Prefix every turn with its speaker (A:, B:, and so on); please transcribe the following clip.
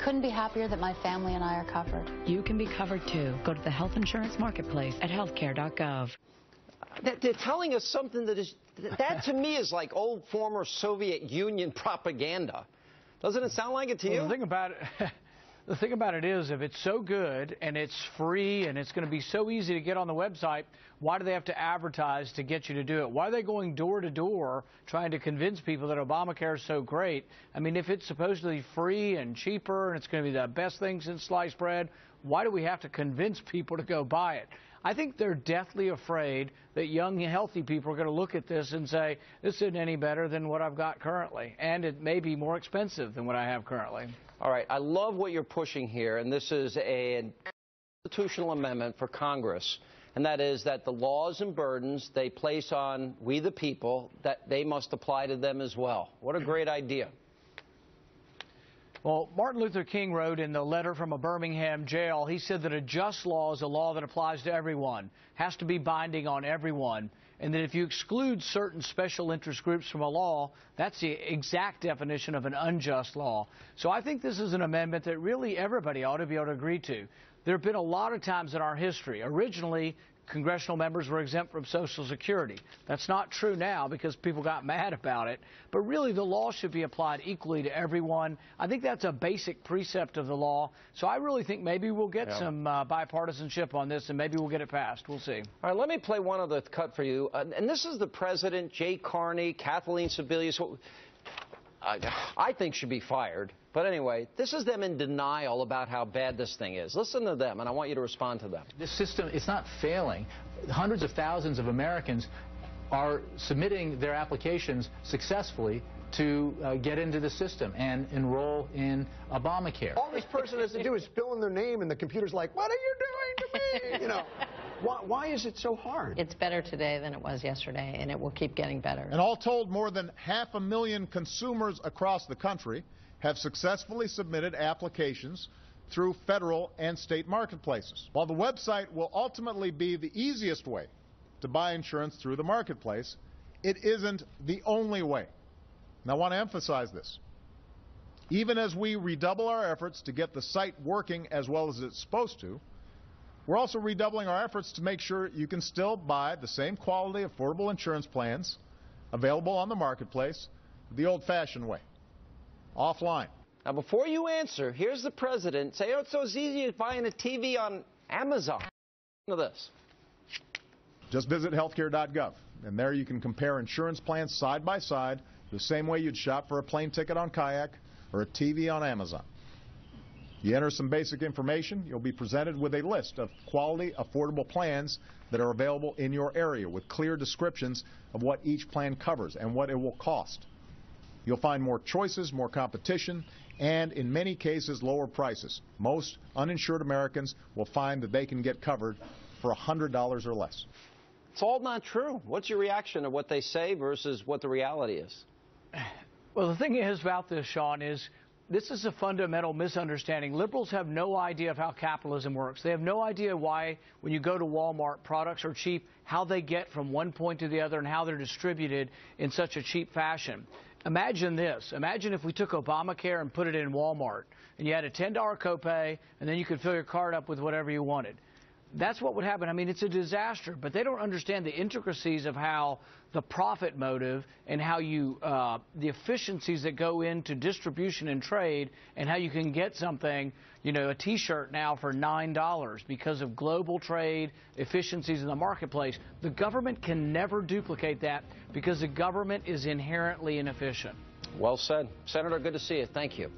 A: couldn't be happier that my family and I are covered.
B: You can be covered too. Go to the health insurance marketplace at healthcare.gov.
C: They're telling us something that to me is like old former Soviet Union propaganda. Doesn't it sound like it to you?
D: The thing about it is, if it's so good and it's free and it's going to be so easy to get on the website, why do they have to advertise to get you to do it? Why are they going door to door trying to convince people that Obamacare is so great? I mean, if it's supposedly free and cheaper and it's going to be the best thing since sliced bread, why do we have to convince people to go buy it? I think they're deathly afraid that young, healthy people are going to look at this and say, this isn't any better than what I've got currently, and it may be more expensive than what I have currently.
C: All right, I love what you're pushing here, and this is an constitutional amendment for Congress, and that is that the laws and burdens they place on we the people, that they must apply to them as well. What a great idea.
D: Well, Martin Luther King wrote in the letter from a Birmingham jail, he said that a just law is a law that applies to everyone, has to be binding on everyone, and that if you exclude certain special interest groups from a law, that's the exact definition of an unjust law. So I think this is an amendment that really everybody ought to be able to agree to. There have been a lot of times in our history. Originally, congressional members were exempt from Social Security. That's not true now because people got mad about it. But really, the law should be applied equally to everyone. I think that's a basic precept of the law. So I really think maybe we'll get some bipartisanship on this, and maybe we'll get it passed. We'll see.
C: All right, let me play one other cut for you. And this is the president, Jay Carney, Kathleen Sebelius, who I think should be fired. But anyway, this is them in denial about how bad this thing is. Listen to them, and I want you to respond to them.
E: This system is not failing. Hundreds of thousands of Americans are submitting their applications successily to get into the system and enroll in Obamacare.
F: All this person has to do is fill in their name, and the computer's like, what are you doing to me? You know, why is it so hard?
G: It's better today than it was yesterday, and it will keep getting better.
H: And all told, more than 500,000 consumers across the country have successfully submitted applications through federal and state marketplaces. While the website will ultimately be the easiest way to buy insurance through the marketplace, it isn't the only way. And I want to emphasize this. Even as we redouble our efforts to get the site working as well as it's supposed to, we're also redoubling our efforts to make sure you can still buy the same quality, affordable insurance plans available on the marketplace the old-fashioned way, offline.
C: Now, before you answer, here's the president. Say, oh, it's so easy as buying a TV on Amazon. Listen to this.
H: Just visit healthcare.gov, and there you can compare insurance plans side by side the same way you'd shop for a plane ticket on Kayak or a TV on Amazon. You enter some basic information, you'll be presented with a list of quality, affordable plans that are available in your area with clear descriptions of what each plan covers and what it will cost. You'll find more choices, more competition, and in many cases, lower prices. Most uninsured Americans will find that they can get covered for $100 or less.
C: It's all not true. What's your reaction to what they say versus what the reality is?
D: Well, the thing is about this, Sean, is this is a fundamental misunderstanding. Liberals have no idea of how capitalism works. They have no idea why, when you go to Walmart, products are cheap, how they get from one point to the other, and how they're distributed in such a cheap fashion. Imagine this. Imagine if we took Obamacare and put it in Walmart, and you had a $10 copay, and then you could fill your card up with whatever you wanted. That's what would happen. I mean, it's a disaster, but they don't understand the intricacies of how the profit motive and how you, the efficiencies that go into distribution and trade, and how you can get something, you know, a T-shirt now for $9 because of global trade, efficiencies in the marketplace. The government can never duplicate that because the government is inherently inefficient.
C: Well said. Senator, good to see you. Thank you.